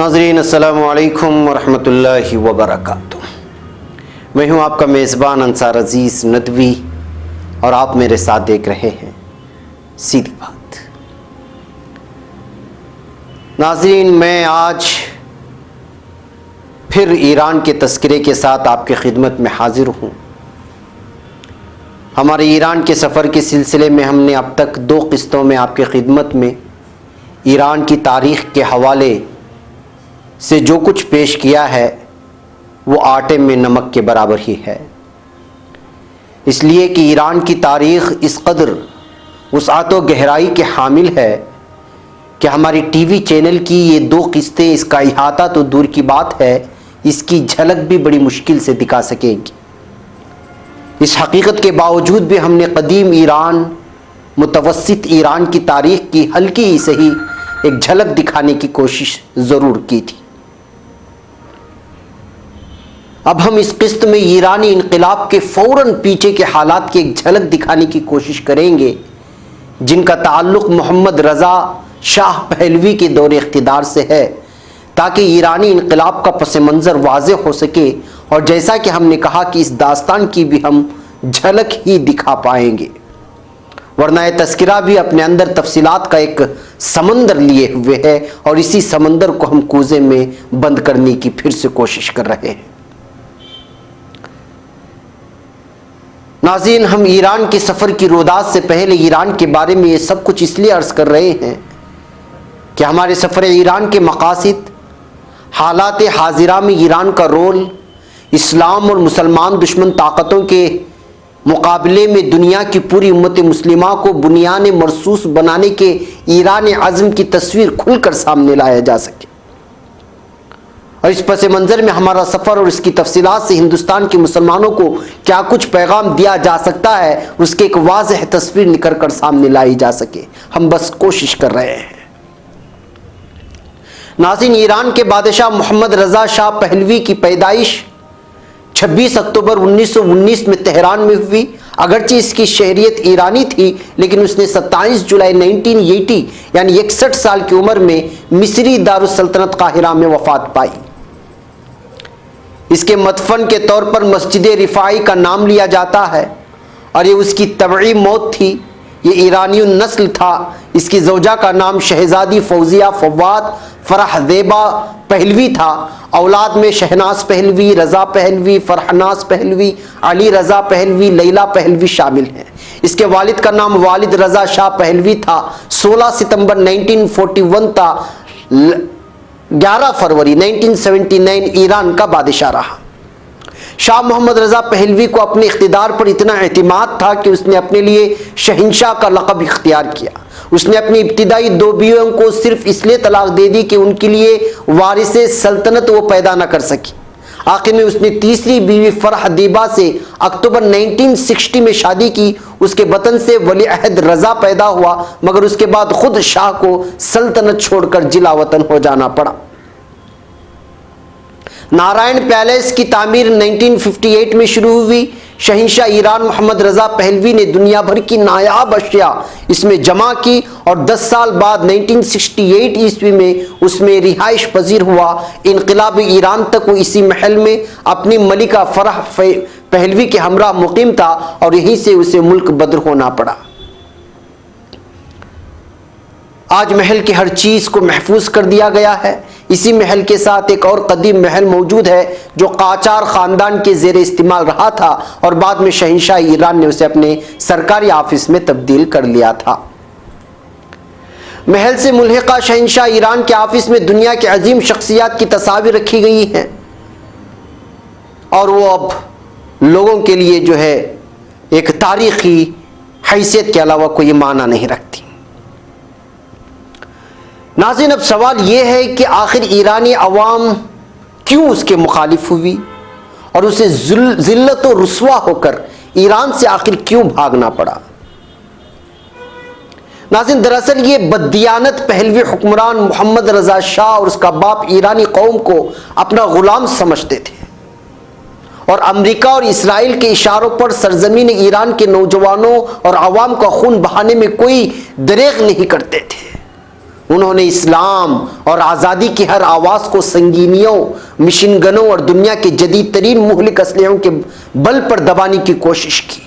ناظرین السلام علیکم ورحمۃ اللہ وبرکاتہ۔ میں ہوں آپ کا میزبان انصار عزیز ندوی اور آپ میرے ساتھ دیکھ رہے ہیں سیدھی بات۔ ناظرین، میں آج پھر ایران کے تذکرے کے ساتھ آپ کی خدمت میں حاضر ہوں۔ ہمارے ایران کے سفر کے سلسلے میں ہم نے اب تک 2 قسطوں میں آپ کی خدمت میں ایران کی تاریخ کے حوالے سے جو کچھ پیش کیا ہے وہ آٹے میں نمک کے برابر ہی ہے، اس لیے کہ ایران کی تاریخ اس قدر وسعت و گہرائی کے حامل ہے کہ ہماری ٹی وی چینل کی یہ 2 قسطیں اس کا احاطہ تو دور کی بات ہے، اس کی جھلک بھی بڑی مشکل سے دکھا سکیں گی۔ اس حقیقت کے باوجود بھی ہم نے قدیم ایران، متوسط ایران کی تاریخ کی ہلکی ہی صحیح ایک جھلک دکھانے کی کوشش ضرور کی تھی۔ اب ہم اس قسط میں ایرانی انقلاب کے فوراً پیچھے کے حالات کی ایک جھلک دکھانے کی کوشش کریں گے، جن کا تعلق محمد رضا شاہ پہلوی کے دور اقتدار سے ہے، تاکہ ایرانی انقلاب کا پس منظر واضح ہو سکے، اور جیسا کہ ہم نے کہا کہ اس داستان کی بھی ہم جھلک ہی دکھا پائیں گے، ورنہ یہ تذکرہ بھی اپنے اندر تفصیلات کا ایک سمندر لیے ہوئے ہے، اور اسی سمندر کو ہم کوزے میں بند کرنے کی پھر سے کوشش کر رہے ہیں۔ ناظرین، ہم ایران کے سفر کی رودات سے پہلے ایران کے بارے میں یہ سب کچھ اس لیے عرض کر رہے ہیں کہ ہمارے سفر ایران کے مقاصد، حالات حاضرہ میں ایران کا رول، اسلام اور مسلمان دشمن طاقتوں کے مقابلے میں دنیا کی پوری امت مسلمہ کو بنیان مرصوص بنانے کے ایران عزم کی تصویر کھل کر سامنے لایا جا سکے، اور اس پس منظر میں ہمارا سفر اور اس کی تفصیلات سے ہندوستان کے مسلمانوں کو کیا کچھ پیغام دیا جا سکتا ہے، اس کی ایک واضح تصویر نکل کر سامنے لائی جا سکے، ہم بس کوشش کر رہے ہیں۔ ناظرین، ایران کے بادشاہ محمد رضا شاہ پہلوی کی پیدائش 26 اکتوبر 1919 میں تہران میں ہوئی۔ اگرچہ اس کی شہریت ایرانی تھی، لیکن اس نے 27 جولائی 1980 یعنی 61 سال کی عمر میں مصری دارالسلطنت قاہرہ میں وفات پائی۔ اس کے مدفن کے طور پر مسجد رفاعی کا نام لیا جاتا ہے، اور یہ اس کی طبعی موت تھی۔ یہ ایرانی النسل تھا۔ اس کی زوجہ کا نام شہزادی فوزیہ فواد فرح زیبا پہلوی تھا۔ اولاد میں شہناز پہلوی، رضا پہلوی، فرحناز پہلوی، علی رضا پہلوی، لیلا پہلوی شامل ہیں۔ اس کے والد کا نام والد رضا شاہ پہلوی تھا۔ 16 ستمبر 1941 تا 11 فروری 1979 ایران کا بادشاہ رہا۔ شاہ محمد رضا پہلوی کو اپنے اقتدار پر اتنا اعتماد تھا کہ اس نے اپنے لیے شہنشاہ کا لقب اختیار کیا۔ اس نے اپنی ابتدائی 2 بیویوں کو صرف اس لیے طلاق دے دی کہ ان کے لیے وارث سلطنت وہ پیدا نہ کر سکی۔ آخر میں اس نے تیسری بیوی فرح دیبا سے اکتوبر 1960 میں شادی کی۔ اس کے بطن سے ولی عہد رضا پیدا ہوا، مگر اس کے بعد خود شاہ کو سلطنت چھوڑ کر جلا وطن ہو جانا پڑا۔ نارائن پیلیس کی تعمیر 1958 میں شروع ہوئی۔ شہنشاہ ایران محمد رضا پہلوی نے دنیا بھر کی نایاب اشیاء اس میں جمع کی، اور 10 سال بعد 1968 عیسوی میں اس میں رہائش پذیر ہوا۔ انقلاب ایران تک وہ اسی محل میں اپنی ملکہ فرح پہلوی کے ہمراہ مقیم تھا، اور یہیں سے اسے ملک بدر ہونا پڑا۔ آج محل کی ہر چیز کو محفوظ کر دیا گیا ہے۔ اسی محل کے ساتھ ایک اور قدیم محل موجود ہے جو قاجار خاندان کے زیر استعمال رہا تھا، اور بعد میں شہنشاہ ایران نے اسے اپنے سرکاری آفس میں تبدیل کر لیا تھا۔ محل سے ملحقہ شہنشاہ ایران کے آفس میں دنیا کے عظیم شخصیات کی تصاویر رکھی گئی ہیں، اور وہ اب لوگوں کے لیے جو ہے ایک تاریخی حیثیت کے علاوہ کوئی معنی نہیں رکھتی۔ ناظرین، اب سوال یہ ہے کہ آخر ایرانی عوام کیوں اس کے مخالف ہوئی، اور اسے ذلت و رسوا ہو کر ایران سے آخر کیوں بھاگنا پڑا؟ ناظرین، دراصل یہ بددیانت پہلوی حکمران محمد رضا شاہ اور اس کا باپ ایرانی قوم کو اپنا غلام سمجھتے تھے، اور امریکہ اور اسرائیل کے اشاروں پر سرزمین ایران کے نوجوانوں اور عوام کا خون بہانے میں کوئی دریغ نہیں کرتے تھے۔ انہوں نے اسلام اور آزادی کی ہر آواز کو سنگینیوں، مشن گنوں اور دنیا کے جدید ترین مہلک اسلحوں کے بل پر دبانے کی کوشش کی۔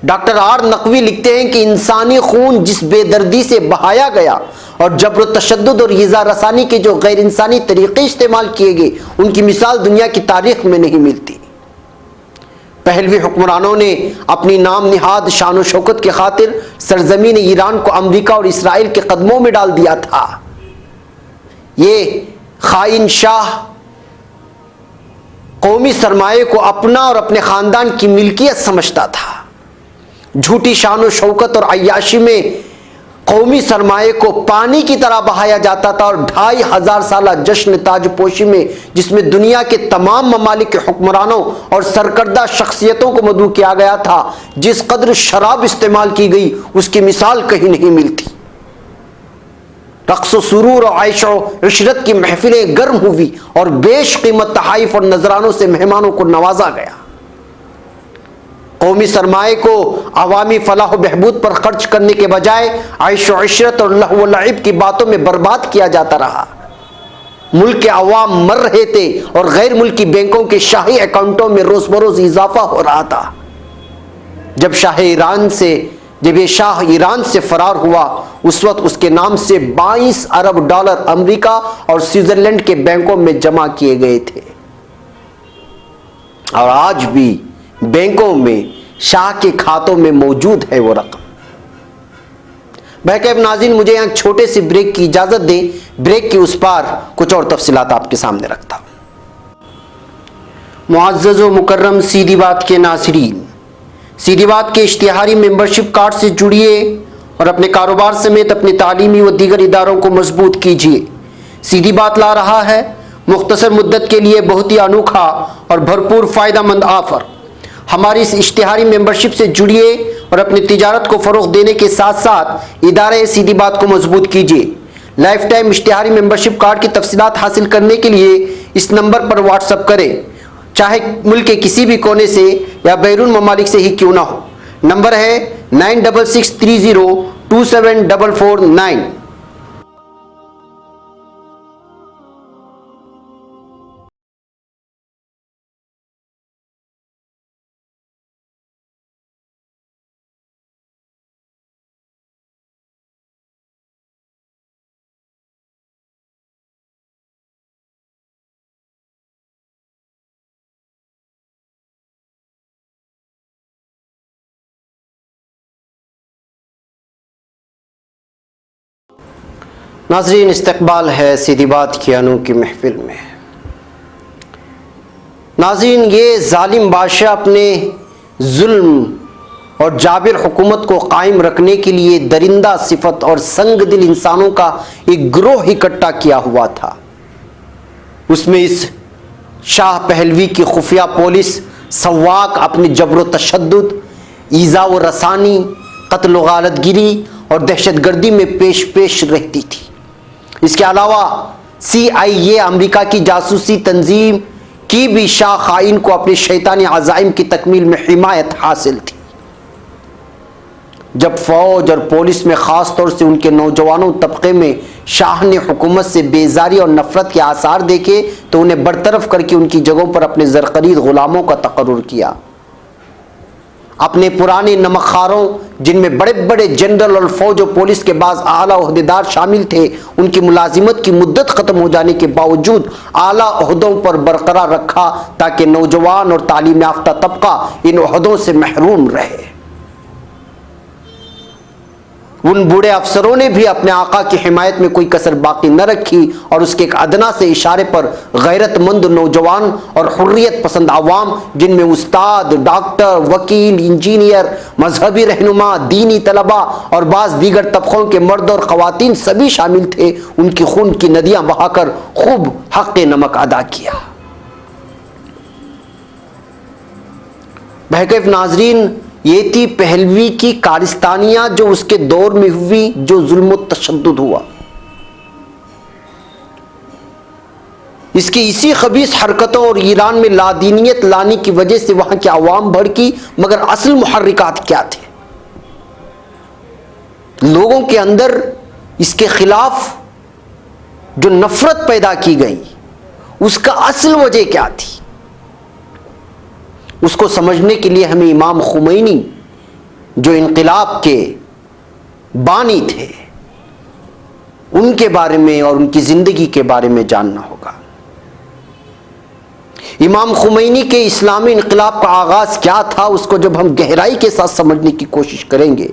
ڈاکٹر آر نقوی لکھتے ہیں کہ انسانی خون جس بے دردی سے بہایا گیا اور جبر و تشدد اور ایذا رسانی کے جو غیر انسانی طریقے استعمال کیے گئے، ان کی مثال دنیا کی تاریخ میں نہیں ملتی۔ پہلوی حکمرانوں نے اپنی نام نہاد شان و شوکت کی خاطر سرزمین ایران کو امریکہ اور اسرائیل کے قدموں میں ڈال دیا تھا۔ یہ خائن شاہ قومی سرمایہ کو اپنا اور اپنے خاندان کی ملکیت سمجھتا تھا۔ جھوٹی شان و شوکت اور عیاشی میں قومی سرمایہ کو پانی کی طرح بہایا جاتا تھا، اور 2500 سالہ جشن تاج پوشی میں جس میں دنیا کے تمام ممالک کے حکمرانوں اور سرکردہ شخصیتوں کو مدعو کیا گیا تھا، جس قدر شراب استعمال کی گئی اس کی مثال کہیں نہیں ملتی۔ رقص و سرور اور عیش و عشرت کی محفلیں گرم ہوئی اور بیش قیمت تحائف اور نذرانوں سے مہمانوں کو نوازا گیا۔ قومی سرمایہ کو عوامی فلاح و بہبود پر خرچ کرنے کے بجائے عیش و عشرت اور لہو و لعب کی باتوں میں برباد کیا جاتا رہا۔ ملک کے عوام مر رہے تھے اور غیر ملکی بینکوں کے شاہی اکاؤنٹوں میں روز بروز اضافہ ہو رہا تھا۔ جب یہ شاہ ایران سے فرار ہوا، اس وقت اس کے نام سے 22 ارب ڈالر امریکہ اور سوئٹزرلینڈ کے بینکوں میں جمع کیے گئے تھے، اور آج بھی بینکوں میں شاہ کے کھاتوں میں موجود ہے وہ رقم۔ بہرکیف ناظرین، مجھے یہاں چھوٹے سے بریک کی اجازت دیں، بریک کے اس پار کچھ اور تفصیلات آپ کے سامنے رکھتا ہوں۔ معزز و مکرم سیدھی بات کے ناظرین، سیدھی بات کے اشتہاری ممبرشپ کارڈ سے جڑیے اور اپنے کاروبار سمیت اپنے تعلیمی و دیگر اداروں کو مضبوط کیجیے۔ سیدھی بات لا رہا ہے مختصر مدت کے لیے بہت ہی انوکھا اور بھرپور فائدہ مند آفر۔ ہماری اس اشتہاری ممبرشپ سے جڑیے اور اپنی تجارت کو فروغ دینے کے ساتھ ساتھ ادارے سیدھی بات کو مضبوط کیجیے۔ لائف ٹائم اشتہاری ممبرشپ کارڈ کی تفصیلات حاصل کرنے کے لیے اس نمبر پر واٹس ایپ کریں، چاہے ملک کے کسی بھی کونے سے یا بیرون ممالک سے ہی کیوں نہ ہو۔ نمبر ہے 9663027449۔ ناظرین، استقبال ہے سیدھی بات کی انوکھی محفل میں۔ ناظرین، یہ ظالم بادشاہ اپنے ظلم اور جابر حکومت کو قائم رکھنے کے لیے درندہ صفت اور سنگ دل انسانوں کا ایک گروہ اکٹھا کیا ہوا تھا۔ اس میں اس شاہ پہلوی کی خفیہ پولیس سواق اپنی جبر و تشدد، ایذا و رسانی، قتل و غارت گری اور دہشت گردی میں پیش رہتی تھی۔ اس کے علاوہ CIA امریکہ کی جاسوسی تنظیم کی بھی شاہ خائن کو اپنے شیطانی عزائم کی تکمیل میں حمایت حاصل تھی۔ جب فوج اور پولیس میں خاص طور سے ان کے نوجوانوں طبقے میں شاہ نے حکومت سے بیزاری اور نفرت کے آثار دیکھے تو انہیں برطرف کر کے ان کی جگہوں پر اپنے زرخرید غلاموں کا تقرر کیا۔ اپنے پرانے نمکخواروں، جن میں بڑے بڑے جنرل اور فوج و پولیس کے بعض اعلیٰ عہدیدار شامل تھے، ان کی ملازمت کی مدت ختم ہو جانے کے باوجود اعلیٰ عہدوں پر برقرار رکھا تاکہ نوجوان اور تعلیم یافتہ طبقہ ان عہدوں سے محروم رہے۔ ان بوڑھے افسروں نے بھی اپنے آقا کی حمایت میں کوئی کسر باقی نہ رکھی اور اس کے ایک ادنا سے اشارے پر غیرت مند نوجوان اور حریت پسند عوام، جن میں استاد، ڈاکٹر، وکیل، انجینئر، مذہبی رہنما، دینی طلباء اور بعض دیگر طبقوں کے مرد اور خواتین سبھی شامل تھے، ان کی خون کی ندیاں بہا کر خوب حق نمک ادا کیا۔ بہرکیف ناظرین، یہ تھی پہلوی کی کارستانیاں جو اس کے دور میں ہوئی، جو ظلم و تشدد ہوا۔ اس کی اسی خبیث حرکتوں اور ایران میں لادینیت لانے کی وجہ سے وہاں کے عوام بھڑکی، مگر اصل محرکات کیا تھے؟ لوگوں کے اندر اس کے خلاف جو نفرت پیدا کی گئی اس کا اصل وجہ کیا تھی، اس کو سمجھنے کے لیے ہمیں امام خمینی جو انقلاب کے بانی تھے ان کے بارے میں اور ان کی زندگی کے بارے میں جاننا ہوگا۔ امام خمینی کے اسلامی انقلاب کا آغاز کیا تھا، اس کو جب ہم گہرائی کے ساتھ سمجھنے کی کوشش کریں گے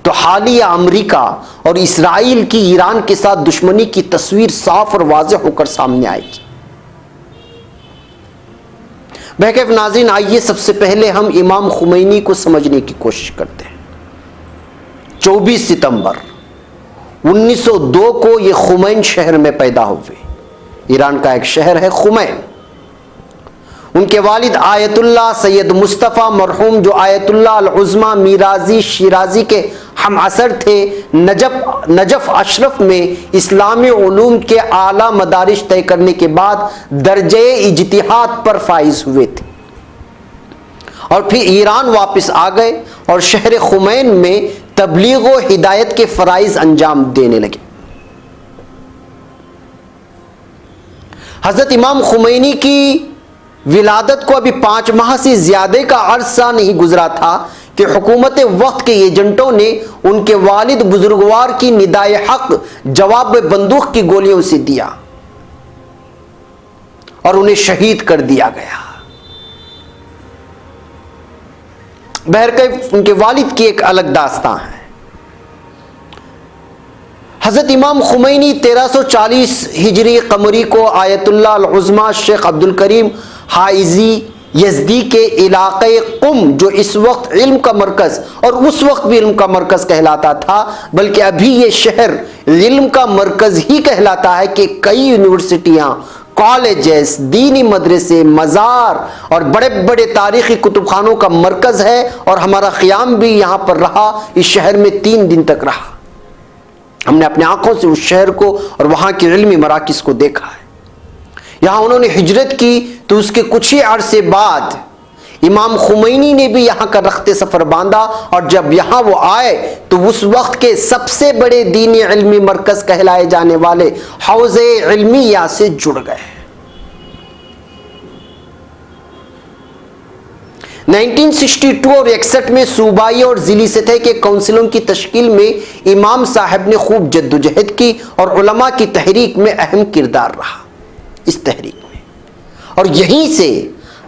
تو حالیہ امریکہ اور اسرائیل کی ایران کے ساتھ دشمنی کی تصویر صاف اور واضح ہو کر سامنے آئے گی۔ بہرکیف ناظرین، آئیے سب سے پہلے ہم امام خمینی کو سمجھنے کی کوشش کرتے ہیں۔ 24 ستمبر 1902 کو یہ خمین شہر میں پیدا ہوئے۔ ایران کا ایک شہر ہے خمین۔ ان کے والد آیت اللہ سید مصطفیٰ مرحوم، جو آیت اللہ العظمی میرازی شیرازی کے ہم عصر تھے، نجف اشرف میں اسلامی علوم کے اعلیٰ مدارج طے کرنے کے بعد درجہ اجتہاد پر فائز ہوئے تھے، اور پھر ایران واپس آ گئے اور شہر خمین میں تبلیغ و ہدایت کے فرائض انجام دینے لگے۔ حضرت امام خمینی کی ولادت کو ابھی 5 ماہ سے زیادہ کا عرصہ نہیں گزرا تھا کہ حکومت وقت کے ایجنٹوں نے ان کے والد بزرگوار کی ندائے حق جواب بندوق کی گولیوں سے دیا اور انہیں شہید کر دیا گیا۔ بہرکیف ان کے والد کی ایک الگ داستان ہے۔ حضرت امام خمینی 1340 ہجری قمری کو آیت اللہ العظمی شیخ عبد الکریم حائزی یزدی کے علاقے قم، جو اس وقت علم کا مرکز اور اس وقت بھی علم کا مرکز کہلاتا تھا، بلکہ ابھی یہ شہر علم کا مرکز ہی کہلاتا ہے کہ کئی یونیورسٹیاں، کالجز، دینی مدرسے، مزار اور بڑے بڑے تاریخی کتب خانوں کا مرکز ہے، اور ہمارا قیام بھی یہاں پر رہا، اس شہر میں 3 دن تک رہا۔ ہم نے اپنے آنکھوں سے اس شہر کو اور وہاں کے علمی مراکز کو دیکھا ہے۔ یہاں انہوں نے ہجرت کی تو اس کے کچھ ہی عرصے بعد امام خمینی نے بھی یہاں کا رخت سفر باندھا، اور جب یہاں وہ آئے تو اس وقت کے سب سے بڑے دینی علمی مرکز کہلائے جانے والے حوض علمیہ سے جڑ گئے۔ 1962 اور 61 میں صوبائی اور ضلعی سطح کے کونسلوں کی تشکیل میں امام صاحب نے خوب جدوجہد کی اور علماء کی تحریک میں اہم کردار رہا اس تحریک میں، اور یہیں سے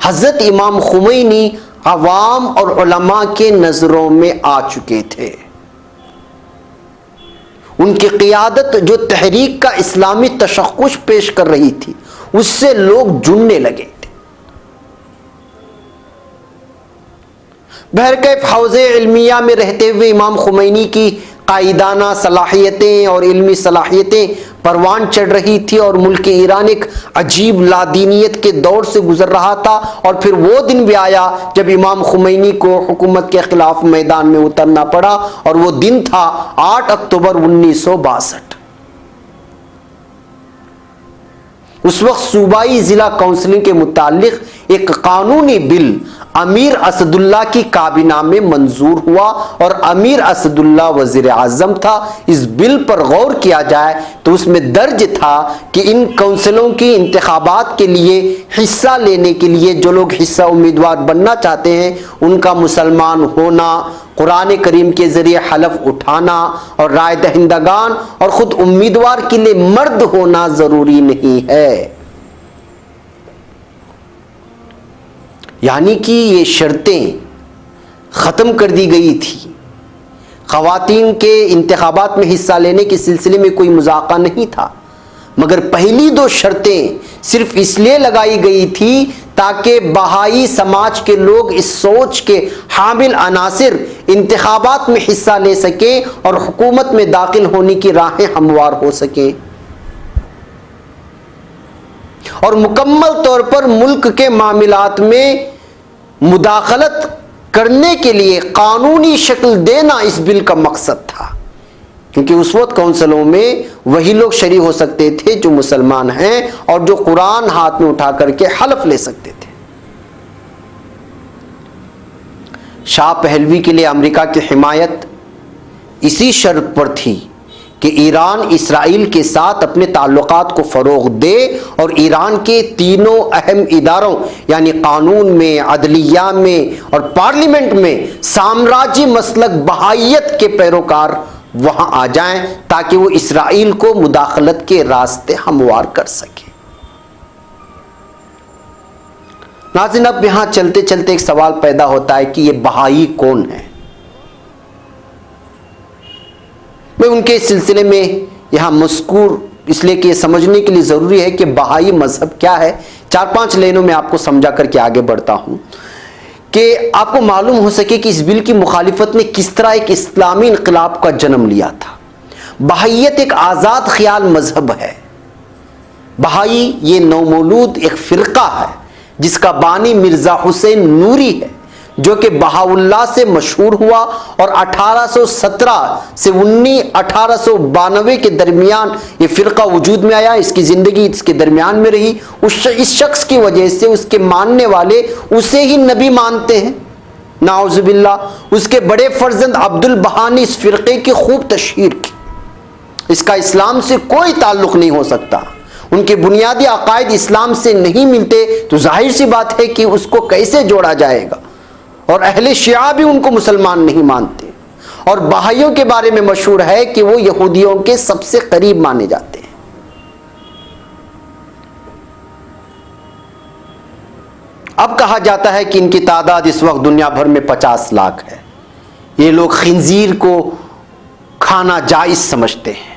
حضرت امام خمینی عوام اور علماء کے نظروں میں آ چکے تھے۔ ان کی قیادت جو تحریک کا اسلامی تشخص پیش کر رہی تھی، اس سے لوگ جڑنے لگے تھے۔ بہرکیف حوض علمیہ میں رہتے ہوئے امام خمینی کی قائدانہ صلاحیتیں اور علمی صلاحیتیں پروان چڑھ رہی تھی، اور ملک ایران ایک عجیب لادینیت کے دور سے گزر رہا تھا، اور پھر وہ دن بھی آیا جب امام خمینی کو حکومت کے خلاف میدان میں اترنا پڑا، اور وہ دن تھا 8 اکتوبر 1962۔ اس وقت صوبائی ضلع کونسلنگ کے متعلق ایک قانونی بل امیر اسد اللہ کی کابینہ میں منظور ہوا، اور امیر اسد اللہ وزیر اعظم تھا۔ اس بل پر غور کیا جائے تو اس میں درج تھا کہ ان کونسلوں کی انتخابات کے لیے حصہ لینے کے لیے جو لوگ حصہ امیدوار بننا چاہتے ہیں، ان کا مسلمان ہونا، قرآن کریم کے ذریعے حلف اٹھانا، اور رائے دہندگان اور خود امیدوار کے لیے مرد ہونا ضروری نہیں ہے۔ یعنی کہ یہ شرطیں ختم کر دی گئی تھی۔ خواتین کے انتخابات میں حصہ لینے کے سلسلے میں کوئی مذاکرہ نہیں تھا، مگر پہلی 2 شرطیں صرف اس لیے لگائی گئی تھی تاکہ بہائی سماج کے لوگ اس سوچ کے حامل عناصر انتخابات میں حصہ لے سکیں اور حکومت میں داخل ہونے کی راہیں ہموار ہو سکیں، اور مکمل طور پر ملک کے معاملات میں مداخلت کرنے کے لیے قانونی شکل دینا اس بل کا مقصد تھا، کیونکہ اس وقت کونسلوں میں وہی لوگ شریک ہو سکتے تھے جو مسلمان ہیں اور جو قرآن ہاتھ میں اٹھا کر کے حلف لے سکتے تھے۔ شاہ پہلوی کے لیے امریکہ کی حمایت اسی شرط پر تھی کہ ایران اسرائیل کے ساتھ اپنے تعلقات کو فروغ دے اور ایران کے تینوں اہم اداروں یعنی قانون میں، عدلیہ میں اور پارلیمنٹ میں سامراجی مسلک بہائیت کے پیروکار وہاں آ جائیں تاکہ وہ اسرائیل کو مداخلت کے راستے ہموار کر سکے۔ ناظرین، اب یہاں چلتے چلتے ایک سوال پیدا ہوتا ہے کہ یہ بہائی کون ہے؟ میں ان کے سلسلے میں یہاں مذکور اس لیے کہ یہ سمجھنے کے لیے ضروری ہے کہ بہائی مذہب کیا ہے، 4-5 لائنوں میں آپ کو سمجھا کر کے آگے بڑھتا ہوں کہ آپ کو معلوم ہو سکے کہ اس بل کی مخالفت نے کس طرح ایک اسلامی انقلاب کا جنم لیا تھا۔ بہائیت ایک آزاد خیال مذہب ہے۔ بہائی یہ نومولود ایک فرقہ ہے جس کا بانی مرزا حسین نوری ہے، جو کہ بہاءاللہ سے مشہور ہوا اور 1817 سے 1892 کے درمیان یہ فرقہ وجود میں آیا۔ اس کی زندگی اس کے درمیان میں رہی۔ اس شخص کی وجہ سے اس کے ماننے والے اسے ہی نبی مانتے ہیں، نعوذ باللہ۔ اس کے بڑے فرزند عبد البہا نے اس فرقے کی خوب تشہیر کی۔ اس کا اسلام سے کوئی تعلق نہیں ہو سکتا، ان کے بنیادی عقائد اسلام سے نہیں ملتے، تو ظاہر سی بات ہے کہ اس کو کیسے جوڑا جائے گا۔ اور اہل شیعہ بھی ان کو مسلمان نہیں مانتے، اور بہائیوں کے بارے میں مشہور ہے کہ وہ یہودیوں کے سب سے قریب مانے جاتے ہیں۔ اب کہا جاتا ہے کہ ان کی تعداد اس وقت دنیا بھر میں 50 لاکھ ہے۔ یہ لوگ خنزیر کو کھانا جائز سمجھتے ہیں۔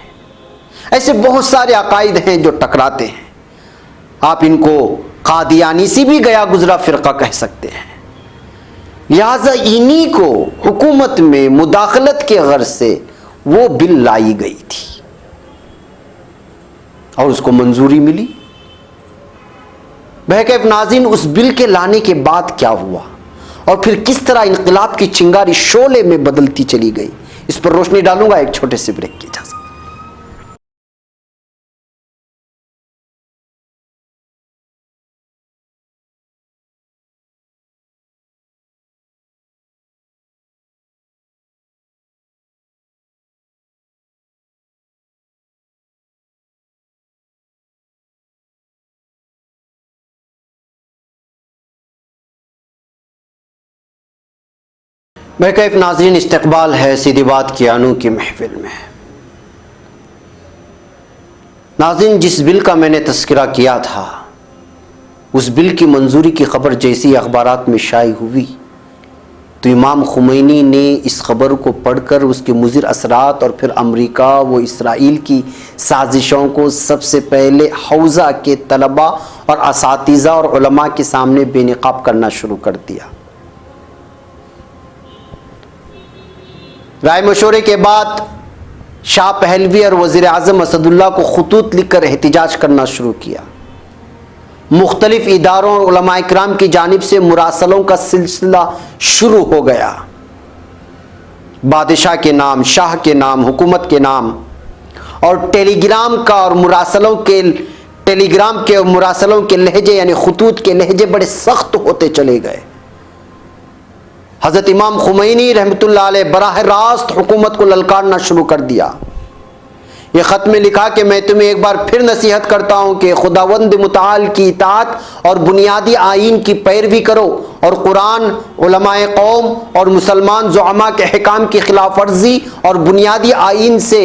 ایسے بہت سارے عقائد ہیں جو ٹکراتے ہیں۔ آپ ان کو قادیانی سے بھی گیا گزرا فرقہ کہہ سکتے ہیں۔ لہذا انہی کو حکومت میں مداخلت کے غرض سے وہ بل لائی گئی تھی اور اس کو منظوری ملی۔ بہرکیف ناظرین، اس بل کے لانے کے بعد کیا ہوا اور پھر کس طرح انقلاب کی چنگاری شعلے میں بدلتی چلی گئی، اس پر روشنی ڈالوں گا ایک چھوٹے سے بریک کی اجازت۔ بہرکیف ناظرین، استقبال ہے سیدھی بات کی انو کی محفل میں۔ ناظرین، جس بل کا میں نے تذکرہ کیا تھا، اس بل کی منظوری کی خبر جیسی اخبارات میں شائع ہوئی تو امام خمینی نے اس خبر کو پڑھ کر اس کے مضر اثرات اور پھر امریکہ و اسرائیل کی سازشوں کو سب سے پہلے حوزہ کے طلباء اور اساتذہ اور علماء کے سامنے بے نقاب کرنا شروع کر دیا۔ رائے مشورے کے بعد شاہ پہلوی اور وزیر اعظم اسد اللہ کو خطوط لکھ کر احتجاج کرنا شروع کیا۔ مختلف اداروں اور علماء کرام کی جانب سے مراسلوں کا سلسلہ شروع ہو گیا۔ بادشاہ کے نام، شاہ کے نام، حکومت کے نام اور ٹیلی گرام اور مراسلوں کے لہجے یعنی خطوط کے لہجے بڑے سخت ہوتے چلے گئے۔ حضرت امام خمینی رحمۃ اللہ علیہ براہ راست حکومت کو للکارنا شروع کر دیا۔ یہ خط میں لکھا کہ میں تمہیں ایک بار پھر نصیحت کرتا ہوں کہ خداوند متعال کی اطاعت اور بنیادی آئین کی پیروی کرو، اور قرآن، علماء قوم اور مسلمان زعماء کے حکام کی خلاف ورزی اور بنیادی آئین سے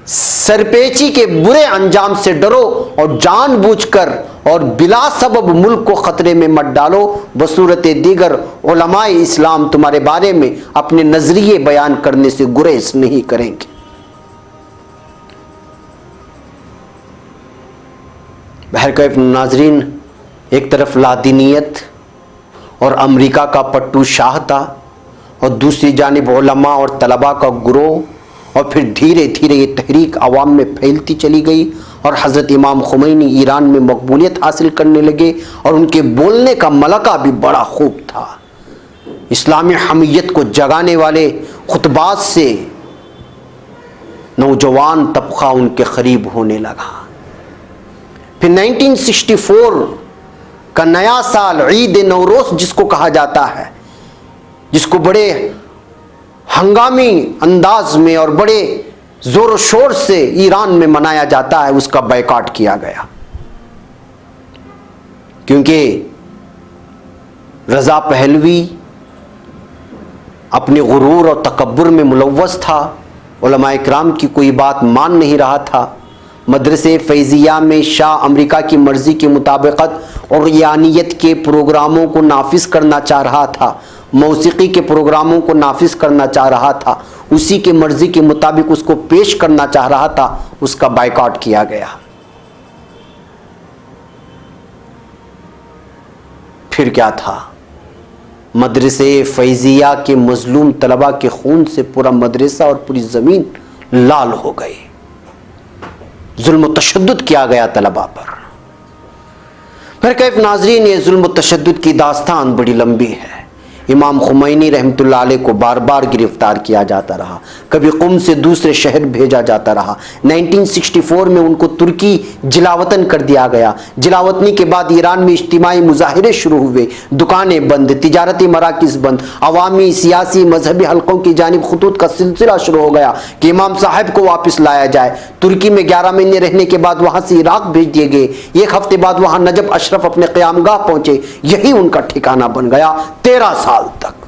سرپیچی کے برے انجام سے ڈرو، اور جان بوجھ کر اور بلا سبب ملک کو خطرے میں مت ڈالو۔ بصورت دیگر علماء اسلام تمہارے بارے میں اپنے نظریے بیان کرنے سے گریز نہیں کریں گے۔ بہرکیف ناظرین، ایک طرف لادینیت اور امریکہ کا پٹو شاہ تھا، اور دوسری جانب علماء اور طلباء کا گروہ، اور پھر دھیرے دھیرے یہ تحریک عوام میں پھیلتی چلی گئی، اور حضرت امام خمینی ایران میں مقبولیت حاصل کرنے لگے، اور ان کے بولنے کا ملکہ بھی بڑا خوب تھا۔ اسلامی حمیت کو جگانے والے خطبات سے نوجوان طبقہ ان کے قریب ہونے لگا۔ پھر 1964 کا نیا سال، عید نوروز جس کو کہا جاتا ہے، جس کو بڑے ہنگامی انداز میں اور بڑے زور و شور سے ایران میں منایا جاتا ہے اس کا بائیکاٹ کیا گیا، کیونکہ رضا پہلوی اپنے غرور اور تکبر میں ملوث تھا، علماء اکرام کی کوئی بات مان نہیں رہا تھا، مدرسے فیضیہ میں شاہ امریکہ کی مرضی کے مطابقت اور یانیت کے پروگراموں کو نافذ کرنا چاہ رہا تھا، موسیقی کے پروگراموں کو نافذ کرنا چاہ رہا تھا، اسی کے مرضی کے مطابق اس کو پیش کرنا چاہ رہا تھا، اس کا بائیکاٹ کیا گیا۔ پھر کیا تھا؟ مدرسے فیضیہ کے مظلوم طلبہ کے خون سے پورا مدرسہ اور پوری زمین لال ہو گئی، ظلم و تشدد کیا گیا طلبہ پر۔ پھر کیف ناظرین، یہ ظلم و تشدد کی داستان بڑی لمبی ہے۔ امام خمینی رحمۃ اللہ علیہ کو بار بار گرفتار کیا جاتا رہا، کبھی قم سے دوسرے شہر بھیجا جاتا رہا۔ 1964 میں ان کو ترکی جلاوطن کر دیا گیا۔ جلاوطنی کے بعد ایران میں اجتماعی مظاہرے شروع ہوئے، دکانیں بند، تجارتی مراکز بند، عوامی سیاسی مذہبی حلقوں کی جانب خطوط کا سلسلہ شروع ہو گیا کہ امام صاحب کو واپس لایا جائے۔ ترکی میں 11 مہینے رہنے کے بعد وہاں سے عراق بھیج دیے گئے۔ ایک ہفتے بعد وہاں نجف اشرف اپنے قیام گاہ پہنچے، یہی ان کا ٹھکانہ بن گیا 13 سال تک۔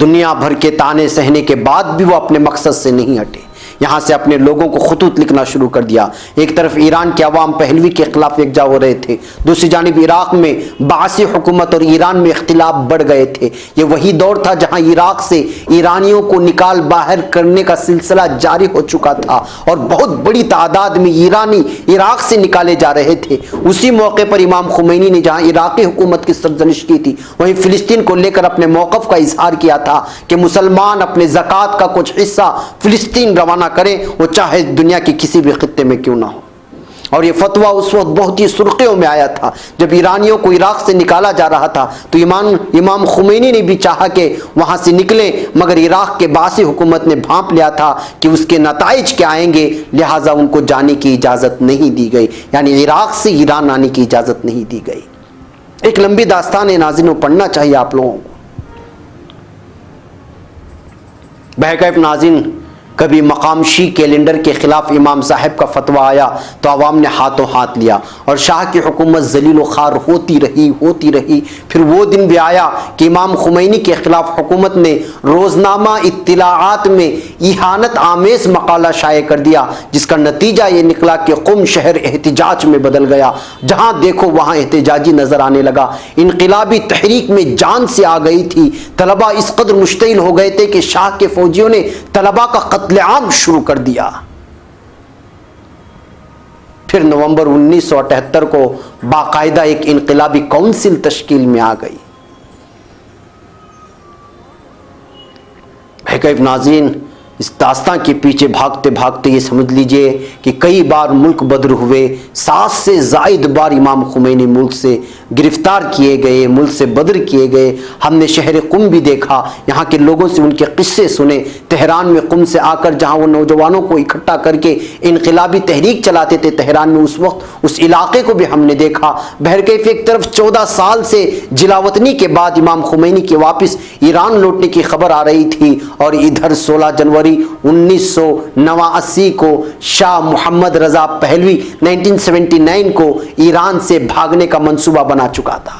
دنیا بھر کے تانے سہنے کے بعد بھی وہ اپنے مقصد سے نہیں ہٹے، یہاں سے اپنے لوگوں کو خطوط لکھنا شروع کر دیا۔ ایک طرف ایران کے عوام پہلوی کے خلاف یکجا ہو رہے تھے، دوسری جانب عراق میں بعثی حکومت اور ایران میں اختلاف بڑھ گئے تھے۔ یہ وہی دور تھا جہاں عراق سے ایرانیوں کو نکال باہر کرنے کا سلسلہ جاری ہو چکا تھا اور بہت بڑی تعداد میں ایرانی عراق سے نکالے جا رہے تھے۔ اسی موقع پر امام خمینی نے جہاں عراقی حکومت کی سرزنش کی تھی، وہیں فلسطین کو لے کر اپنے موقف کا اظہار کیا تھا کہ مسلمان اپنے زکوٰۃ کا کچھ حصہ فلسطین روانہ کریں، وہ چاہے دنیا کے کسی بھی خطے میں کیوں نہ ہو۔ اور یہ فتویٰ اس وقت بہت ہی سرخیوں میں آیا تھا جب ایرانیوں کو عراق سے نکالا جا رہا تھا، تو امام خمینی نے بھی چاہا کہ وہاں سے نکلیں، مگر عراق کے بعثی حکومت نے بھانپ لیا تھا کہ اس کے نتائج کیا آئیں گے، لہٰذا ان کو جانے کی اجازت نہیں دی گئی، یعنی عراق سے ایران آنے کی اجازت نہیں دی گئی۔ ایک لمبی داستان ہے ناظرین، پڑھنا چاہیے آپ لوگوں کو۔ بہرکیف ناظرین، کبھی مقام شیعہ کیلنڈر کے خلاف امام صاحب کا فتویٰ آیا تو عوام نے ہاتھوں ہاتھ لیا اور شاہ کی حکومت ذلیل و خوار ہوتی رہی۔ پھر وہ دن بھی آیا کہ امام خمینی کے خلاف حکومت نے روزنامہ اطلاعات میں اہانت آمیز مقالہ شائع کر دیا، جس کا نتیجہ یہ نکلا کہ قم شہر احتجاج میں بدل گیا۔ جہاں دیکھو وہاں احتجاجی نظر آنے لگا، انقلابی تحریک میں جان سے آ گئی تھی۔ طلبہ اس قدر مشتعل ہو گئے تھے کہ شاہ کے فوجیوں نے طلبہ کا قتل عام شروع کر دیا۔ پھر نومبر 1978 کو باقاعدہ ایک انقلابی کونسل تشکیل میں آ گئی۔ بہرکیف ناظرین، اس داستان کے پیچھے بھاگتے بھاگتے یہ سمجھ لیجئے کہ کئی بار ملک بدر ہوئے، 7 سے زائد بار امام خمینی ملک سے گرفتار کیے گئے، ملک سے بدر کیے گئے۔ ہم نے شہر قم بھی دیکھا، یہاں کے لوگوں سے ان کے قصے سنے۔ تہران میں قم سے آ کر جہاں وہ نوجوانوں کو اکٹھا کر کے انقلابی تحریک چلاتے تھے، تہران میں اس وقت اس علاقے کو بھی ہم نے دیکھا۔ بہرکیف ایک طرف 14 سال سے جلاوطنی کے بعد امام خمینی کے واپس ایران لوٹنے کی خبر آ رہی تھی، اور ادھر 16 جنوری 1989 کو شاہ محمد رضا پہلوی 1979 کو ایران سے بھاگنے کا منصوبہ بنا چکا تھا۔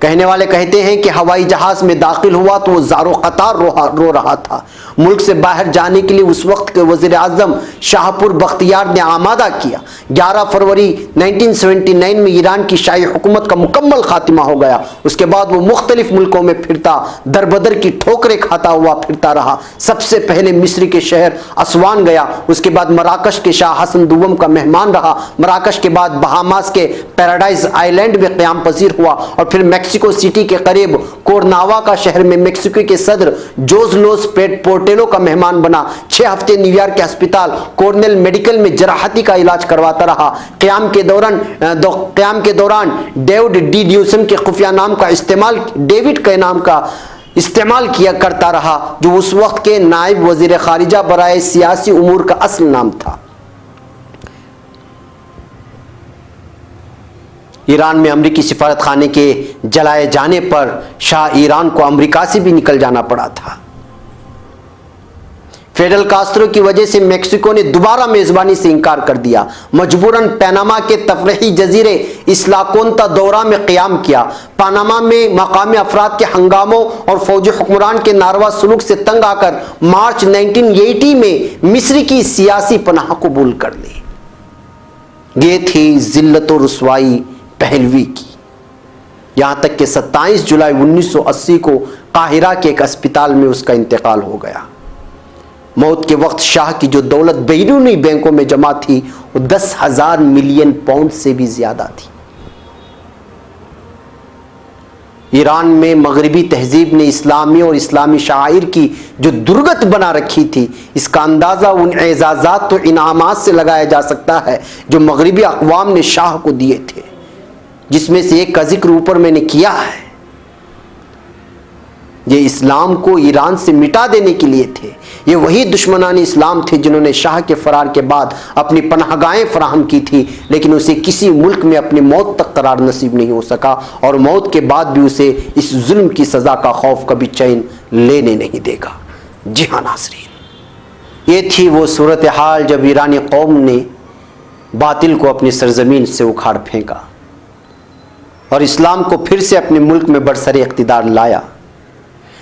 کہنے والے کہتے ہیں کہ ہوائی جہاز میں داخل ہوا تو وہ زار و قطار رو رہا تھا۔ ملک سے باہر جانے کے لیے اس وقت کے وزیر اعظم شاہپور بختیار نے آمادہ کیا۔ 11 فروری 1979 میں ایران کی شاہی حکومت کا مکمل خاتمہ ہو گیا۔ اس کے بعد وہ مختلف ملکوں میں پھرتا، در بدر کی ٹھوکریں کھاتا ہوا پھرتا رہا۔ سب سے پہلے مصر کے شہر اسوان گیا، اس کے بعد مراکش کے شاہ حسن دوم کا مہمان رہا، مراکش کے بعد بہاماس کے پیراڈائز آئی لینڈ میں قیام پذیر ہوا، اور پھر میکسیکو سٹی کے قریب کورناوا کا شہر میں میکسیکو کے صدر جوزلوس پورٹیلو کا مہمان بنا۔ 6 ہفتے نیو یارک کے ہسپتال کورنیل میڈیکل میں جراحتی کا علاج کرواتا رہا۔ قیام کے دوران ڈیوڈ ڈی ڈیوسن کے خفیہ نام کا استعمال کیا کرتا رہا، جو اس وقت کے نائب وزیر خارجہ برائے سیاسی امور کا اصل نام تھا۔ ایران میں امریکی سفارت خانے کے جلائے جانے پر شاہ ایران کو امریکہ سے بھی نکل جانا پڑا تھا۔ فیڈل کاسٹرو کی وجہ سے میکسیکو نے دوبارہ میزبانی سے انکار کر دیا، مجبوراً پاناما کے تفریحی جزیرے اسلا کونتا دورہ میں قیام کیا۔ پاناما میں مقامی افراد کے ہنگاموں اور فوجی حکمران کے ناروا سلوک سے تنگ آ کر مارچ 1980 میں مصر کی سیاسی پناہ قبول کر لی۔ یہ تھی ذلت و رسوائی پہلوی کی، یہاں تک کہ 27 جولائی 1980 کو قاہرہ کے ایک اسپتال میں اس کا انتقال ہو گیا۔ موت کے وقت شاہ کی جو دولت بیرونی بینکوں میں جمع تھی وہ 10,000 ملین پاؤنڈ سے بھی زیادہ تھی۔ ایران میں مغربی تہذیب نے اسلامی اور اسلامی شعائر کی جو درگت بنا رکھی تھی، اس کا اندازہ ان اعزازات و انعامات سے لگایا جا سکتا ہے جو مغربی اقوام نے شاہ کو دیے تھے، جس میں سے ایک کا ذکر اوپر میں نے کیا ہے۔ یہ اسلام کو ایران سے مٹا دینے کے لیے تھے۔ یہ وہی دشمنان اسلام تھے جنہوں نے شاہ کے فرار کے بعد اپنی پناہ گاہیں فراہم کی تھی، لیکن اسے کسی ملک میں اپنی موت تک قرار نصیب نہیں ہو سکا، اور موت کے بعد بھی اسے اس ظلم کی سزا کا خوف کبھی چین لینے نہیں دے گا۔ جی ہاں ناظرین، یہ تھی وہ صورتحال جب ایرانی قوم نے باطل کو اپنی سرزمین سے اکھاڑ پھینکا اور اسلام کو پھر سے اپنے ملک میں برسر اقتدار لایا۔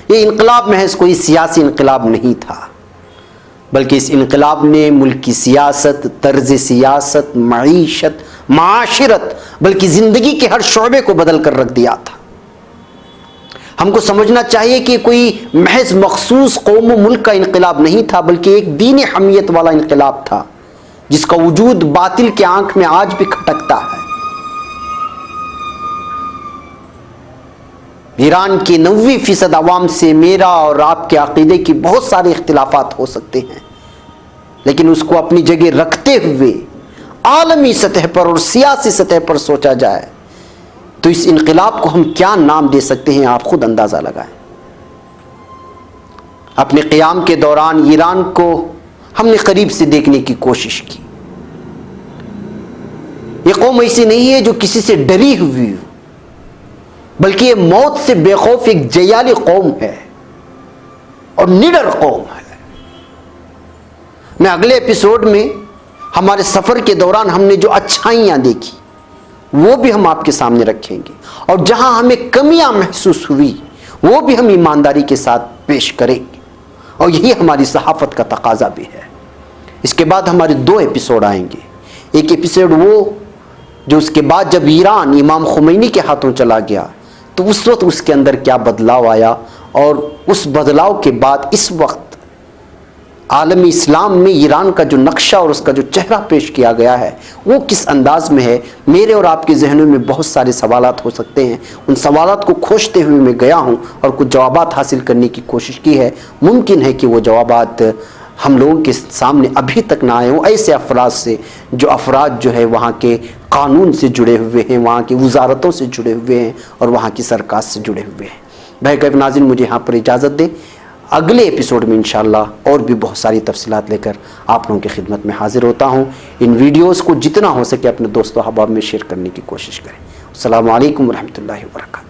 یہ انقلاب محض کوئی سیاسی انقلاب نہیں تھا، بلکہ اس انقلاب نے ملک کی سیاست، طرز سیاست، معیشت، معاشرت، بلکہ زندگی کے ہر شعبے کو بدل کر رکھ دیا تھا۔ ہم کو سمجھنا چاہیے کہ کوئی محض مخصوص قوم و ملک کا انقلاب نہیں تھا، بلکہ ایک دینی حمیت والا انقلاب تھا، جس کا وجود باطل کے آنکھ میں آج بھی کھٹکتا ہے۔ ایران کی 90% عوام سے میرا اور آپ کے عقیدے کی بہت سارے اختلافات ہو سکتے ہیں، لیکن اس کو اپنی جگہ رکھتے ہوئے عالمی سطح پر اور سیاسی سطح پر سوچا جائے تو اس انقلاب کو ہم کیا نام دے سکتے ہیں، آپ خود اندازہ لگائیں۔ اپنے قیام کے دوران ایران کو ہم نے قریب سے دیکھنے کی کوشش کی۔ یہ قوم ایسی نہیں ہے جو کسی سے ڈری ہوئی ہو، بلکہ یہ موت سے بے خوف ایک جیالی قوم ہے اور نڈر قوم ہے۔ میں اگلے ایپیسوڈ میں ہمارے سفر کے دوران ہم نے جو اچھائیاں دیکھی وہ بھی ہم آپ کے سامنے رکھیں گے، اور جہاں ہمیں کمیاں محسوس ہوئی وہ بھی ہم ایمانداری کے ساتھ پیش کریں گے، اور یہی ہماری صحافت کا تقاضا بھی ہے۔ اس کے بعد ہمارے 2 ایپیسوڈ آئیں گے۔ ایک ایپیسوڈ وہ جو اس کے بعد جب ایران امام خمینی کے ہاتھوں چلا گیا تو اس وقت اس کے اندر کیا بدلاؤ آیا، اور اس بدلاؤ کے بعد اس وقت عالمی اسلام میں ایران کا جو نقشہ اور اس کا جو چہرہ پیش کیا گیا ہے وہ کس انداز میں ہے۔ میرے اور آپ کے ذہنوں میں بہت سارے سوالات ہو سکتے ہیں، ان سوالات کو کھوجتے ہوئے میں گیا ہوں اور کچھ جوابات حاصل کرنے کی کوشش کی ہے۔ ممکن ہے کہ وہ جوابات ہم لوگوں کے سامنے ابھی تک نہ آئے ہوں، ایسے افراد سے جو ہے وہاں کے قانون سے جڑے ہوئے ہیں، وہاں کی وزارتوں سے جڑے ہوئے ہیں اور وہاں کی سرکار سے جڑے ہوئے ہیں۔ بھائی قیب ناظرین، مجھے یہاں پر اجازت دیں، اگلے ایپیسوڈ میں انشاءاللہ اور بھی بہت ساری تفصیلات لے کر آپ لوگوں کی خدمت میں حاضر ہوتا ہوں۔ ان ویڈیوز کو جتنا ہو سکے اپنے دوستوں احباب میں شیئر کرنے کی کوشش کریں۔ السلام علیکم ورحمۃ اللہ وبرکاتہ۔